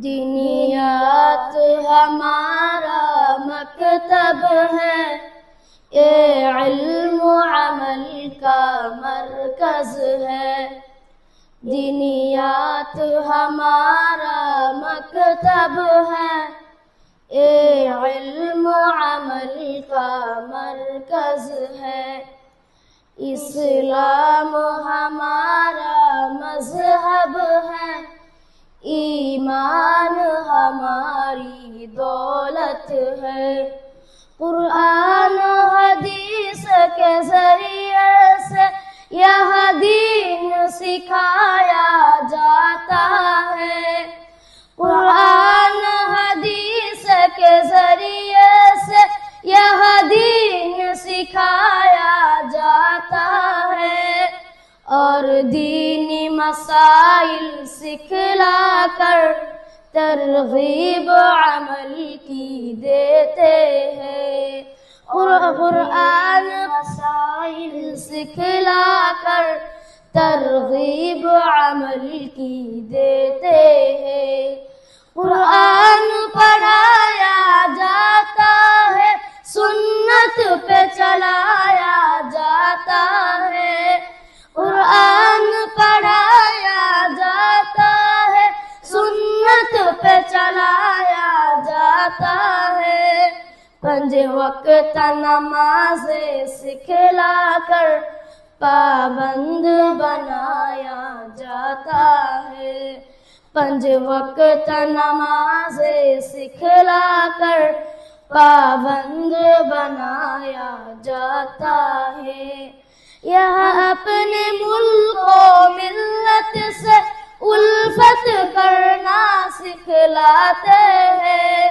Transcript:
دینیات ہمارا مکتب ہے، یہ علم و عمل کا مرکز ہے۔ دینیات ہمارا مکتب ہے، یہ علم و عمل کا مرکز ہے۔ اسلام ہمارا مذہب ہے، ایمان ہماری دولت ہے۔ قرآن و حدیث کے ذریعے سے یہ دین سکھایا جاتا ہے۔ قرآن حدیث کے ذریعے سے یہ دین سکھایا جاتا ہے، اور دینی مسائل سکھلا کر ترغیب عمل کی دیتے ہیں۔ قرآن مسائل سکھلا کر ترغیب عمل کی دیتے ہیں۔ قرآن پڑھایا جاتا ہے، سنت پہ چلایا جاتا ہے۔ قرآن پڑھایا جاتا ہے، سنت پہ چلایا جاتا ہے۔ 5 وقت نمازیں سکھلا کر پابند بنایا جاتا ہے۔ 5 وقت نمازیں سکھلا کر پابند بنایا جاتا ہے۔ یہاں اپنے ملک و ملت سے الفت کرنا سکھلاتے ہیں۔